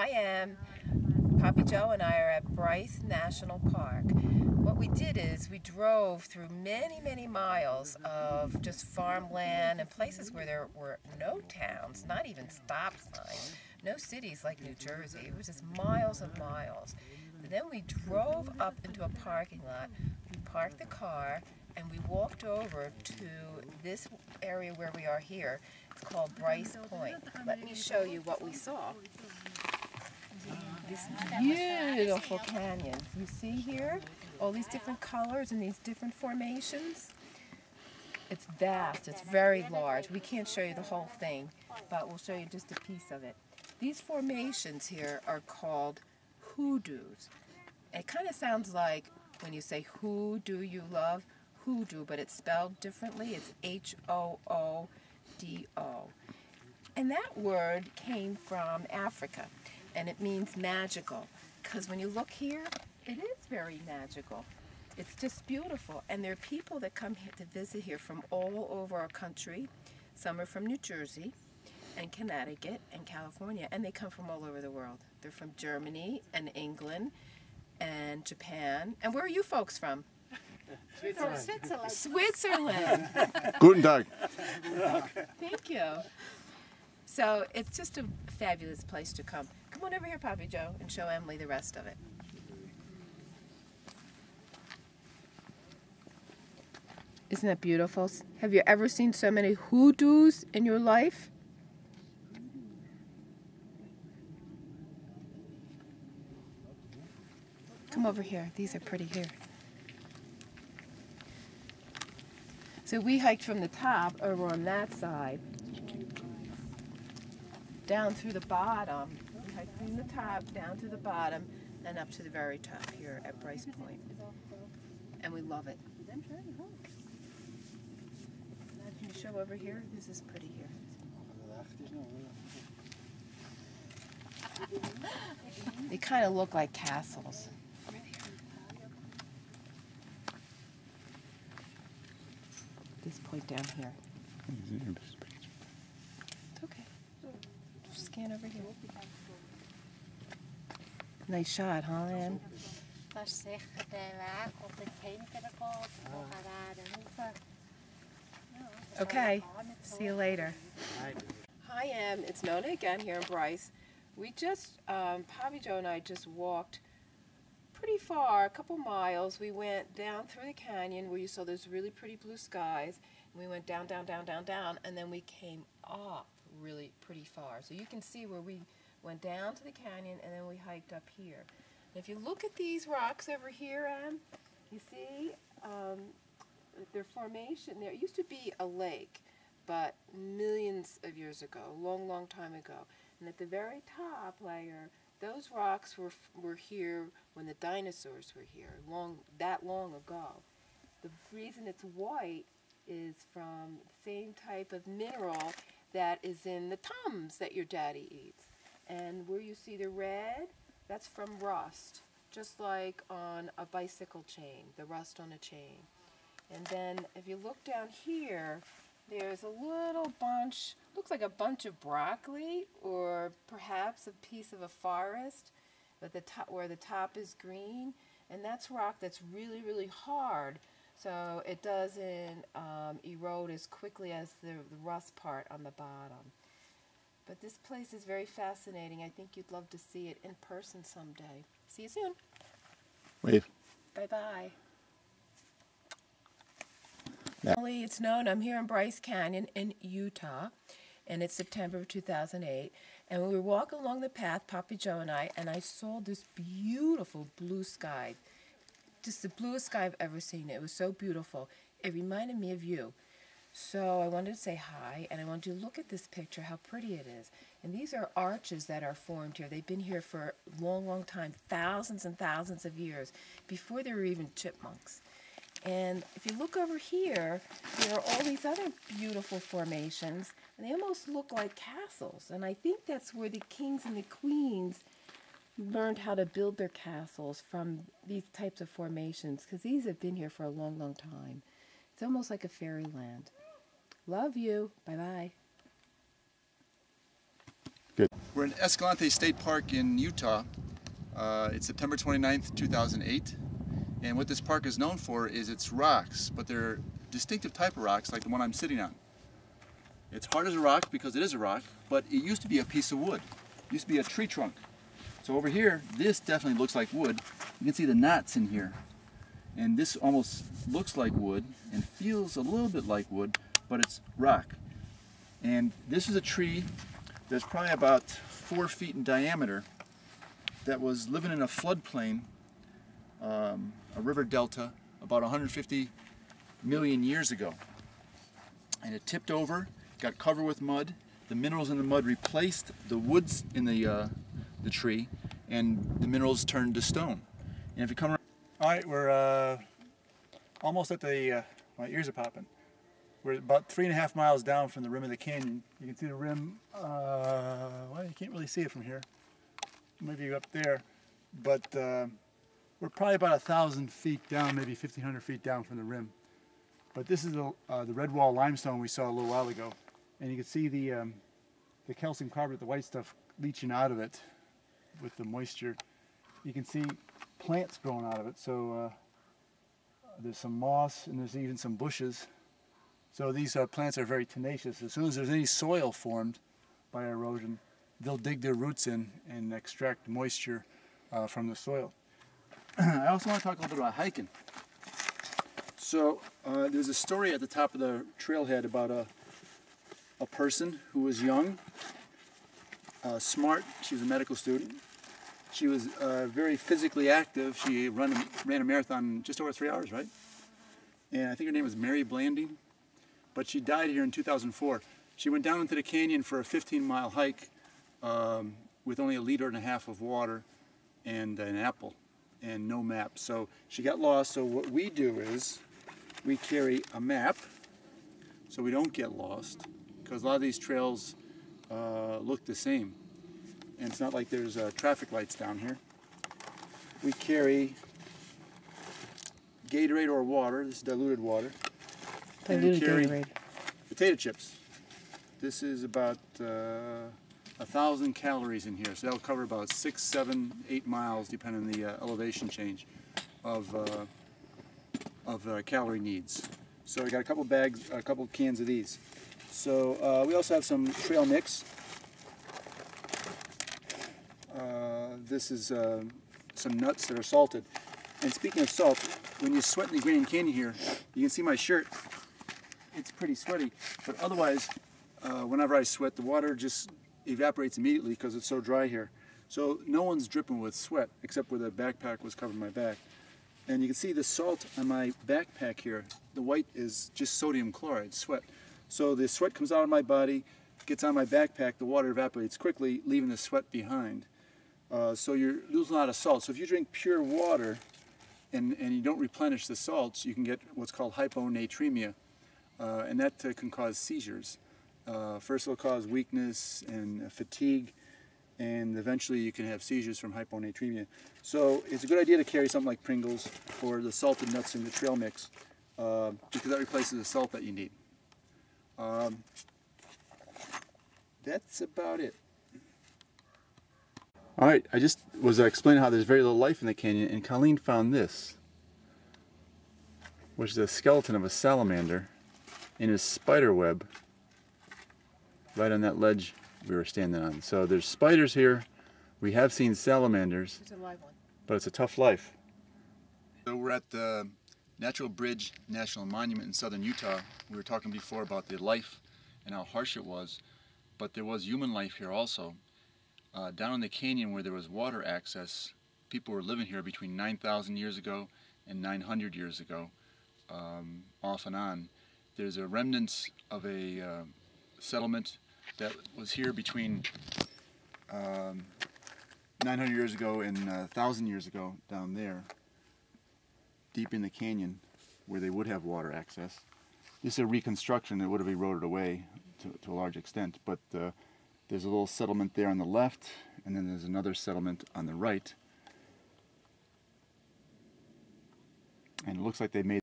Hi, PoppyJoe and I are at Bryce National Park. What we did is we drove through many, many miles of just farmland and places where there were no towns, not even stop signs, no cities like New Jersey. It was just miles and miles. And then we drove up into a parking lot, we parked the car, and we walked over to this area where we are here. It's called Bryce Point. Let me show you what we saw. This beautiful canyon. You see here all these different colors and these different formations? It's vast. It's very large. We can't show you the whole thing, but we'll show you just a piece of it. These formations here are called hoodoos. It kind of sounds like when you say who do you love, hoodoo, but it's spelled differently. It's H-O-O-D-O. And that word came from Africa. And it means magical, because when you look here, it is very magical. It's just beautiful, and there are people that come here to visit here from all over our country. Some are from New Jersey and Connecticut and California, and they come from all over the world. They're from Germany and England and Japan. And where are you folks from? Switzerland. Switzerland. Guten Tag. Thank you. So it's just a fabulous place to come. Come on over here, PoppyJoe, and show Emily the rest of it. Isn't that beautiful? Have you ever seen so many hoodoos in your life? Come over here. These are pretty here. So we hiked from the top over on that side down through the bottom. We hiked from the top down to the bottom and up to the very top here at Bryce Point. And we love it. Can you show over here? This is pretty here. They kind of look like castles. This point down here. It's okay. Scan over here. Nice shot, huh, Ann? Okay, see you later. Hi, Em. It's Nonna again here in Bryce. We just, PoppyJoe and I just walked pretty far, a couple miles. We went down through the canyon where you saw those really pretty blue skies. And we went down, down, down, down, down, and then we came up really pretty far. So you can see where we went down to the canyon and then we hiked up here. And if you look at these rocks over here, you see their formation. There used to be a lake, but millions of years ago, a long, long time ago. And at the very top layer, those rocks were here when the dinosaurs were here, that long ago. The reason it's white is from the same type of mineral that is in the Tums that your daddy eats. And where you see the red, that's from rust, just like on a bicycle chain, the rust on a chain. And then if you look down here, there's a little bunch, looks like a bunch of broccoli, or perhaps a piece of a forest, but where the top is green, and that's rock that's really, really hard, so it doesn't erode as quickly as the rust part on the bottom. But this place is very fascinating. I think you'd love to see it in person someday. See you soon. Wave. Bye-bye. It's Nonna. I'm here in Bryce Canyon in Utah, and it's September of 2008. And we were walking along the path, PoppyJoe and I saw this beautiful blue sky. Just the bluest sky I've ever seen. It was so beautiful. It reminded me of you. So I wanted to say hi, and I wanted you to look at this picture, how pretty it is. And these are arches that are formed here. They've been here for a long, long time, thousands and thousands of years, before there were even chipmunks. And if you look over here, there are all these other beautiful formations, and they almost look like castles. And I think that's where the kings and the queens learned how to build their castles, from these types of formations, because these have been here for a long, long time. It's almost like a fairyland. Love you. Bye-bye. Good. We're in Escalante State Park in Utah. It's September 29th, 2008. And what this park is known for is its rocks, but they're distinctive type of rocks like the one I'm sitting on. It's hard as a rock because it is a rock, but it used to be a piece of wood. It used to be a tree trunk. So over here, this definitely looks like wood. You can see the knots in here. And this almost looks like wood and feels a little bit like wood, but it's rock. And this is a tree that's probably about 4 feet in diameter that was living in a floodplain, a river delta, about 150 million years ago. And it tipped over, got covered with mud. The minerals in the mud replaced the woods in the tree, and the minerals turned to stone. And if you come around... All right, we're almost at the, my ears are popping. We're about 3.5 miles down from the rim of the canyon. You can see the rim, well, you can't really see it from here. Maybe up there, but we're probably about 1,000 feet down, maybe 1,500 feet down from the rim. But this is the red wall limestone we saw a little while ago. And you can see the calcium carbonate, the white stuff, leaching out of it with the moisture. You can see plants growing out of it. So there's some moss and there's even some bushes. So these plants are very tenacious. As soon as there's any soil formed by erosion, they'll dig their roots in and extract moisture from the soil. I also want to talk a little bit about hiking. So there's a story at the top of the trailhead about a person who was young, smart. She was a medical student. She was very physically active. She ran a marathon in just over 3 hours, right? And I think her name was Mary Blanding. But she died here in 2004. She went down into the canyon for a 15-mile hike with only 1.5 liters of water and an apple and no map. So she got lost. So what we do is we carry a map so we don't get lost, because a lot of these trails look the same. And it's not like there's traffic lights down here. We carry Gatorade or water. This is diluted water. Diluted Gatorade. Potato chips. This is about 1,000 calories in here, so that'll cover about 6, 7, 8 miles, depending on the elevation change of calorie needs. So we got a couple bags, a couple cans of these. So we also have some trail mix. This is some nuts that are salted. And speaking of salt, when you sweat in the Grand Canyon here, you can see my shirt. It's pretty sweaty, but otherwise, whenever I sweat, the water just evaporates immediately because it's so dry here. So no one's dripping with sweat, except where the backpack was covering my back. And you can see the salt on my backpack here. The white is just sodium chloride, sweat. So the sweat comes out of my body, gets on my backpack, the water evaporates quickly, leaving the sweat behind. So you're losing a lot of salt. So if you drink pure water and you don't replenish the salts, you can get what's called hyponatremia. And that can cause seizures. First it'll cause weakness and fatigue, and eventually you can have seizures from hyponatremia. So it's a good idea to carry something like Pringles or the salted nuts in the trail mix, because that replaces the salt that you need. That's about it. All right, I just was explaining how there's very little life in the canyon, and Colleen found this, which is a skeleton of a salamander in his spider web right on that ledge we were standing on. So there's spiders here. We have seen salamanders. It's a live one. But it's a tough life. So we're at the Natural Bridge National Monument in southern Utah. We were talking before about the life and how harsh it was, but there was human life here also. Down in the canyon where there was water access, people were living here between 9,000 years ago and 900 years ago, off and on. There's a remnants of a settlement that was here between 900 years ago and 1,000 years ago down there, deep in the canyon where they would have water access. This is a reconstruction that would have eroded away to a large extent, but there's a little settlement there on the left, and then there's another settlement on the right. And it looks like they made